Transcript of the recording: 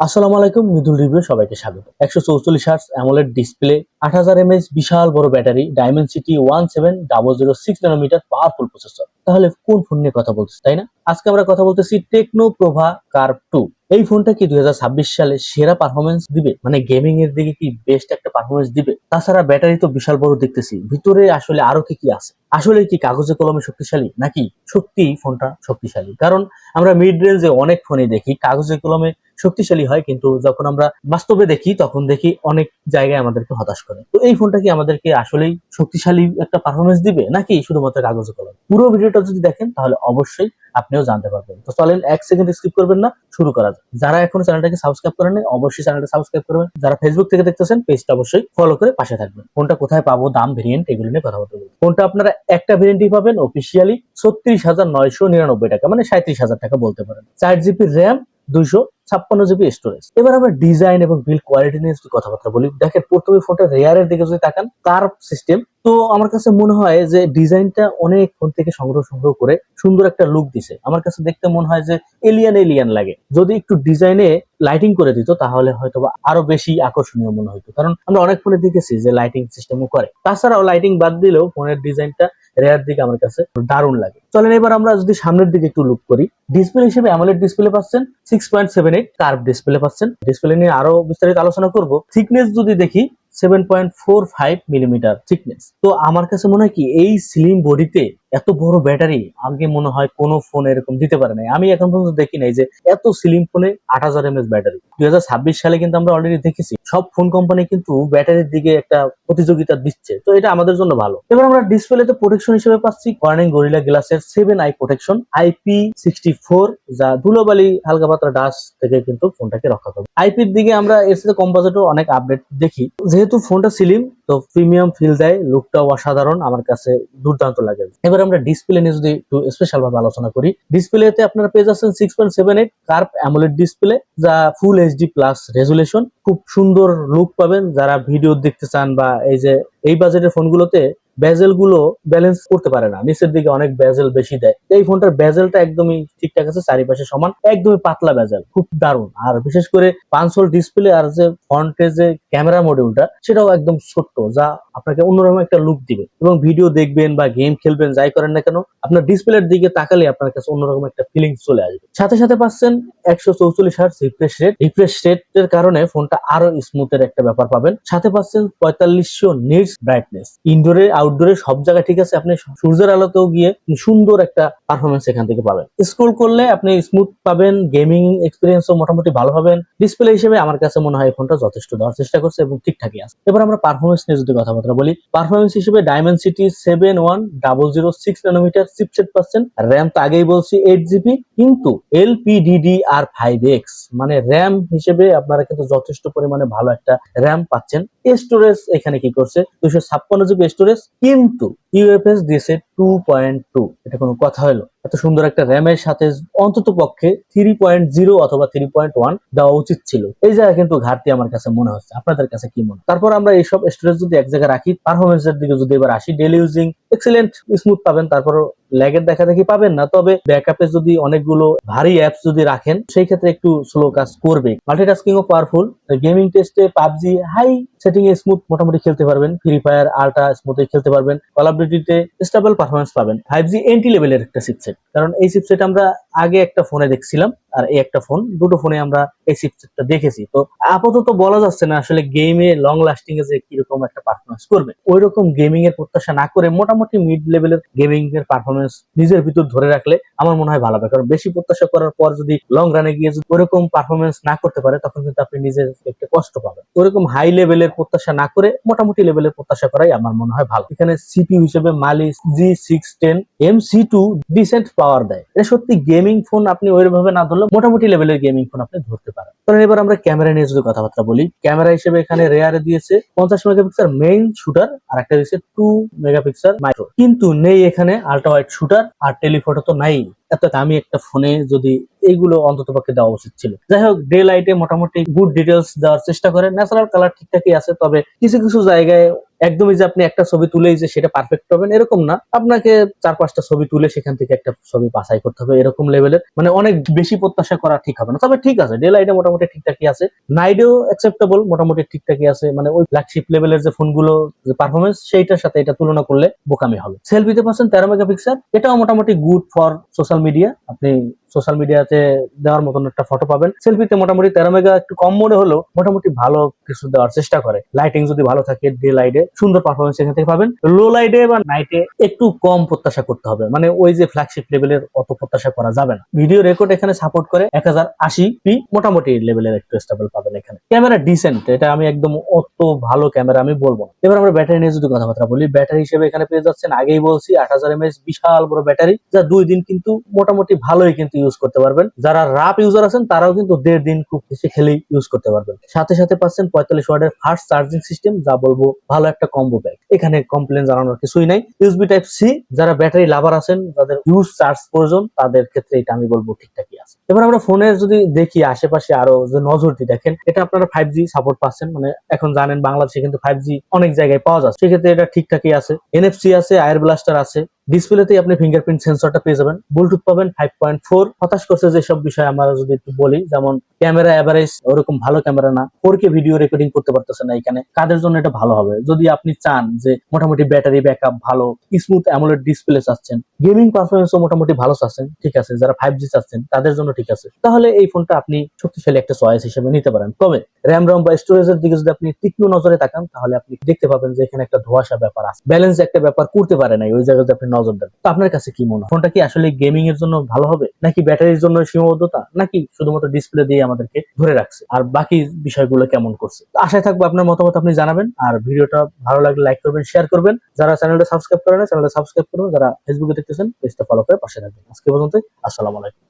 আসসালামু আলাইকুম, মৃদুল রিভিউ সবাইকে স্বাগত। 144 হার্টজ অ্যামোলেড ডিসপ্লে, 8000 mAh বিশাল বড় battery, Dimensity 17006 nanometre powerful processor. তাহলে কোন ফোন নিয়ে কথা বলতেছি, তাই না? আজকে আমরা কথা বলতেছি টেকনো প্রভা কার্ভ 2। এই ফোনটা কি 2026 সালে সেরা পারফরমেন্স দিবে? মানে গেমিং এর দিকে কি বেস্ট একটা পারফরমেন্স দিবে? তাছাড়া ব্যাটারি তো বিশাল বড় দেখতেছি, ভিতরে আসলে আরো কি কি আছে? আসলে কি কাগজে কলমে শক্তিশালী, নাকি সত্যি ফোনটা শক্তিশালী? কারণ আমরা মিড রেঞ্জে অনেক ফোনই দেখি কাগজে কলমে শক্তিশালী হয়, কিন্তু যখন আমরা বাস্তবে দেখি তখন দেখি অনেক জায়গায় আমাদেরকে হতাশ করে। তো এই ফোনটা কি আমাদেরকে আসলেই শক্তিশালী একটা পারফরমেন্স দিবে, নাকি শুধুমাত্র কাগজে কলম? পুরো ভিডিওটা যদি দেখেন তাহলে অবশ্যই আপনিও জানতে পারবেন। তো চলেন 1 সেকেন্ড স্কিপ করবেন না, শুরু করা যাক। যারা এখনো চ্যানেলটাকে সাবস্ক্রাইব করেন নাই অবশ্যই চ্যানেলটা সাবস্ক্রাইব করবেন। যারা ফেসবুক থেকে দেখতেছেন পেজটা অবশ্যই ফলো করে পাশে থাকবেন। ফোনটা কোথায় পাবো, দাম, ভেরিয়েন্ট, এগুলো নিয়ে কথা বলতে বলবো। ফোনটা আপনারা একটা ভেরিয়েন্টই পাবেন অফিসিয়ালি 36,999 টাকা, মানে 37,000 টাকা বলতে পারেন। 4 জিবি র্যাম, 256 জিবি স্টোরেজ। এবার আমরা ডিজাইন এবং বিল্ড কোয়ালিটি নিয়ে একটু কথাবার্তা বলি। দেখেন, প্রথমে ফোনটা রেয়ারের দিকে যদি তাকান, কার্ভ সিস্টেম, তো আমার কাছে মনে হয় যে ডিজাইনটা অনেক ফোন থেকে সংগ্রহ করে সুন্দর একটা লুক দিছে। আমার কাছে দেখতে মনে হয় যে এলিয়ান এলিয়ান লাগে। যদি একটু ডিজাইনে লাইটিং করে দিত তাহলে হয়তো আরো বেশি আকর্ষণীয় মনে হতো, কারণ আমরা অনেক ফোনে দেখেছি যে লাইটিং সিস্টেমও করে। তাছাড়াও লাইটিং বাদ দিলেও ফোনের ডিজাইনটা রেয়ার দিকে আমার কাছে দারুণ লাগে। চলেন এবার আমরা যদি সামনের দিকে একটু লুক করি, ডিসপ্লে হিসেবে অ্যামোলেড ডিসপ্লে পাচ্ছেন, 6.78 কার্ভ ডিসপ্লে পাচ্ছেন। ডিসপ্লে নিয়ে আরো বিস্তারিত আলোচনা করব। থিকনেস যদি দেখি 7.45 মিলিমিটার থিকনেস। তো আমার কাছে মনে হয় কি এই স্লিম বডিতে এত বড় ব্যাটারি আগে মনে হয় কোনো ফোন এরকম দিতে পারে নাই। আমি এখন পর্যন্ত দেখি নাই যে এত স্লিম ফোনে 8000 mAh ব্যাটারি। 2026 সালে কিন্তু আমরা অলরেডি দেখেছি সব ফোন কোম্পানি কিন্তু ব্যাটারির দিকে একটা প্রতিযোগিতা দিচ্ছে, তো এটা আমাদের জন্য ভালো। এবার আমরা ডিসপ্লেতে প্রোটেকশন হিসেবে পাচ্ছি কর্নিং গরিলা গ্লাসের 7i প্রোটেকশন IP64, যা ধুলোবালি হালকা পাতলা ডাস্ট থেকে কিন্তু ফোনটাকে রক্ষা করবে। আইপির দিকে আমরা এর সাথে কম্পোজিটও অনেক আপডেট দেখি। যেহেতু ফোনটা স্লিম, তো প্রিমিয়াম ফিল দেয়, লুকটাও অসাধারণ, আমার কাছে দুর্দান্ত লাগে। এবার আমরা ডিসপ্লে নিয়ে যদি একটু স্পেশাল ভাবে আলোচনা করি, ডিসপ্লেতে আপনারা পেয়ে যাচ্ছেন 6.78 কার্ভ অ্যামোলেড ডিসপ্লে, যা ফুল এইচডি প্লাস রেজুলেশন। খুব সুন্দর লুক পাবেন যারা ভিডিও দেখতে চান, বা এই যে এই বাজেটের ফোনগুলোতে বেজেল গুলো ব্যালেন্স করতে পারে না, নিচের দিকে অনেক বেজেল বেশি দেয়। এই ফোনটার বেজেলটা একদমই ঠিকঠাক আছে, চারিপাশে সমান, একদমই পাতলা বেজেল, খুব দারুণ। আর বিশেষ করে পাঁচশোল ডিসপ্লে, আর যে ফ্রন্টে যে ক্যামেরা মডিউলটা সেটাও একদম ছোট্ট, যা আপনাকে অন্যরকম একটা লুক দিবে। এবং ভিডিও দেখবেন বা গেম খেলবেন, যাই করেন না কেন, আপনার ডিসপ্লের দিকে তাকালে আপনার কাছে অন্যরকম একটা ফিলিংস চলে আসবে। সাথে সাথে পাচ্ছেন 144 হার্টজ রিফ্রেশ রেট। রিফ্রেশ রেটের কারণে ফোনটা আরো স্মুথের একটা ব্যাপার পাবেন। সাথে পাচ্ছেন 4500 নিটস ব্রাইটনেস। ইনডোরে আউটডোরে সব জায়গায় ঠিক আছে, আপনি সূর্যের আলোতেও গিয়ে সুন্দর একটা পারফরমেন্স এখান থেকে পাবেন। স্ক্রল করলে আপনি স্মুথ পাবেন, গেমিং এক্সপিরিয়েন্সও মোটামুটি ভালো পাবেন। ডিসপ্লে হিসেবে আমার কাছে মনে হয় ফোনটা যথেষ্ট দেওয়ার চেষ্টা করছে এবং ঠিকঠাকই আছে। এবার আমরা পারফরমেন্স নিয়ে যদি কথাবার্তা বলি, পারফরমেন্স হিসেবে ডায়মেনসিটি 71006 ন্যানোমিটার চিপসেট পাচ্ছেন। র্যাম তো আগেই বলছি 8 জিবি, কিন্তু LPDDR5X, মানে র্যাম হিসেবে আপনারা কিন্তু যথেষ্ট পরিমাণে ভালো একটা র্যাম পাচ্ছেন। স্টোরেজ এখানে কি করছে, 256 জিবি স্টোরেজ, কিন্তু ইউএফএস দিয়েছে 2.2। এটা কোনো কথা হলো? এত সুন্দর একটা র্যামের সাথে অন্তত পক্ষে 3.0 অথবা 3.1 দেওয়া উচিত ছিল। এই জায়গায় কিন্তু ঘাটতি আমার কাছে মনে হচ্ছে। আপনাদের কাছে কি মনে? তারপর আমরা এইসব স্টোরেজ যদি এক জায়গায় রাখি, পারফরমেন্সের দিকে যদি এবার আসি, ডেইলি ইউজিং এক্সিলেন্ট স্মুথ পাবেন, তারপর ল্যাগের দেখা দেখি পাবেন না। তবে ব্যাকআপে যদি অনেকগুলো ভারী অ্যাপস যদি রাখেন, সেই ক্ষেত্রে একটু স্লো কাজ করবে। মাল্টিটাস্কিং ও পাওয়ারফুল। গেমিং টেস্টে পাবজি হাই সেটিং এ স্মুথ মোটামুটি খেলতে পারবেন, ফ্রি ফায়ার আল্ট্রা স্মুথে খেলতে পারবেন, কল অফ ডিউটিতে স্টেবল পারফরমেন্স পাবেন। 5G এন্ট্রি লেভেলের একটা চিপসেট, কারণ এই চিপসেট আমরা আগে একটা ফোনে দেখছিলাম, আর এই একটা ফোন, দুটো ফোনে আমরা এই চিপসেটটা দেখেছি। তো আপাতত বলা যাচ্ছে না আসলে গেমে লং লাস্টিং এ যে কিরকম একটা পারফরমেন্স করবে। ওইরকম গেমিং এর প্রত্যাশা না করে মোটামুটি মিড লেভেলের গেমিং এর পারফরমেন্স নিজের ভিতর ধরে রাখলে আমার মনে হয় ভালো হবে। কারণ বেশি প্রত্যাশা করার পর যদি লং রানে গিয়ে যদি ওইরকম পারফরমেন্স না করতে পারে, তখন কিন্তু আপনি নিজের একটা কষ্ট পাবেন। ওইরকম হাই লেভেলের প্রত্যাশা না করে মোটামুটি লেভেলের প্রত্যাশা করাই আমার মনে হয় ভালো। এখানে সিপিইউ হিসেবে মালি G610 MC2 ডিসেন্ট পাওয়ার দেয়। এটা সত্যি গেমিং ফোন আপনি ওইভাবে না ধরলে মোটামুটি লেভেলের গেমিং ফোন আপনি ধরতে পারেন। কারণ এবার আমরা ক্যামেরা নিয়ে যদি কথাবার্তা বলি, ক্যামেরা হিসেবে এখানে রেয়ারে দিয়েছে 50 মেগাপিক্সেল মেইন শুটার, আর একটা দিয়েছে 2 মেগাপিক্সেল মাইক্রো, কিন্তু নেই এখানে আল্ট্রা ওয়াইড শুটার, আর টেলিফটো তো নাই। এত দামি একটা ফোনে যদি এইগুলো অন্তত পক্ষে দেওয়া উচিত ছিল। যাই হোক, ডে লাইটে মোটামুটি গুড ডিটেলস দেওয়ার চেষ্টা করে, ন্যাচারাল কালার ঠিকঠাকই আছে, তবে কিছু কিছু জায়গায় একদমই যে আপনি একটা ছবি তুলেই যে সেটা পারফেক্ট পাবেন এরকম না, আপনাকে 4-5টা ছবি তুলে সেখান থেকে একটা ছবি বাছাই করতে হবে, এরকম লেভেলের মানে অনেক বেশি প্রত্যাশা করা ঠিক হবে না। তবে ঠিক আছে, ডে লাইটে মোটামুটি ঠিকঠাকই আছে, নাইটেও অ্যাকসেপ্টেবল, মোটামুটি ঠিকঠাকই আছে, মানে ওই ফ্ল্যাগশিপ লেভেলের যে ফোনগুলো যে পারফরমেন্স সেইটার সাথে এটা তুলনা করলে বোকামি হবে। সেলফিতে পাচ্ছেন 13 মেগাপিক্সেল, এটাও মোটামুটি গুড ফর সোশ্যাল মিডিয়া, আপনি সোশ্যাল মিডিয়াতে দেওয়ার মতন একটা ফটো পাবেন। সেলফিতে মোটামুটি 13 মেগা একটু কম মনে হলেও মোটামুটি ভালো কিছু দেওয়ার চেষ্টা করে, লাইটিং যদি ভালো থাকে ডে লাইটে সুন্দর পারফরমেন্স এখান থেকে পাবেন। লো লাইটে বা নাইটে একটু কম প্রত্যাশা করতে হবে, মানে ওই যে ফ্ল্যাগশিপ লেভেলের অত প্রত্যাশা করা যাবে না। ভিডিও রেকর্ড এখানে সাপোর্ট করে 1080p, মোটামুটি লেভেলের একটু স্টেবল পাবেন এখানে। ক্যামেরা ডিসেন্ট, এটা আমি একদম অত ভালো ক্যামেরা আমি বলবো না। এবার আমরা ব্যাটারি নিয়ে যদি কথাবার্তা বলি, ব্যাটারি হিসেবে এখানে পেয়ে যাচ্ছেন, আগেই বলছি 8000 mAh বিশাল বড় ব্যাটারি, যা 2 দিন কিন্তু মোটামুটি ভালোই কিন্তু ইউজ করতে পারবেন। যারা রাফ ইউজার আছেন তারাও কিন্তু 1.5 দিন খুব বেশি খেলেই ইউজ করতে পারবেন। সাথে সাথে পাচ্ছেন 45 ওয়াটের ফাস্ট চার্জিং সিস্টেম, যা বলবো ভালো একটা কম্বো ব্যাগ, এখানে কমপ্লেন জানানোর কিছুই নাই। ইউএসবি টাইপ সি, যারা ব্যাটারি লাভার আছেন, যাদের ইউজ চার্জ প্রয়োজন, তাদের ক্ষেত্রে এটা আমি বলবো ঠিকঠাকই আছে। এবার আমরা ফোনের যদি দেখি আশেপাশে আরো যে নজর দিই, দেখেন এটা আপনারা 5G সাপোর্ট পাচ্ছেন, মানে এখন জানেন বাংলাদেশে কিন্তু 5G অনেক জায়গায় পাওয়া যাচ্ছে, সেক্ষেত্রে এটা ঠিকঠাকই আছে। NFC আছে, আয়ার ব্লাস্টার আছে, ডিসপ্লেতেই আপনি ফিঙ্গারপ্রিন্ট সেন্সরটা পেয়ে যাবেন, ব্লুটুথ পাবেন 5.4। হতাশ করছে যেসব বিষয় আমরা যদি একটু বলি, যেমন ক্যামেরা এভারেজ ওরকম ভালো ক্যামেরা না, 4K ভিডিও রেকর্ডিং করতে পারতেছে না এখানে, কাদের জন্য এটা ভালো হবে? যদি আপনি চান যে মোটামুটি ব্যাটারি ব্যাকআপ ভালো, স্মুথ অ্যামোলেড ডিসপ্লে চাচ্ছেন, গেমিং পারফরমেন্সও মোটামুটি ভালো চাচ্ছেন, ঠিক আছে, যারা 5G চাচ্ছেন তাদের জন্য ঠিক আছে, তাহলে এই ফোনটা আপনি শক্তিশালী একটা চয়েস হিসেবে নিতে পারেন। তবে র্যাম রম বা স্টোরেজের দিকে যদি আপনি তীক্ষ্ণ নজরে তাকান, তাহলে আপনি দেখতে পাবেন যে এখানে একটা ধোঁয়াশা ব্যাপার আছে, ব্যালেন্স একটা ব্যাপার করতে পারে নাই, ওই জায়গাতে আপনি নজর দেন। তো আপনার কাছে কি মনে হয়, ফোনটা কি আসলে গেমিং এর জন্য ভালো হবে, নাকি ব্যাটারির জন্য সীমাবদ্ধতা, নাকি শুধুমাত্র ডিসপ্লে দিয়ে আমাদেরকে ধরে রাখছে, আর বাকি বিষয়গুলো কেমন করছে? তো আশায় থাকবো আপনার মতামত আপনি জানাবেন, আর ভিডিওটা ভালো লাগলে লাইক করবেন, শেয়ার করবেন, যারা চ্যানেলটা সাবস্ক্রাইব করেন চ্যানেলটা সাবস্ক্রাইব করবেন, যারা ফেসবুকে দেখতেছেন পেজটা ফলো করে পাশে থাকবেন। আজকে পর্যন্ত, আসসালামু আলাইকুম।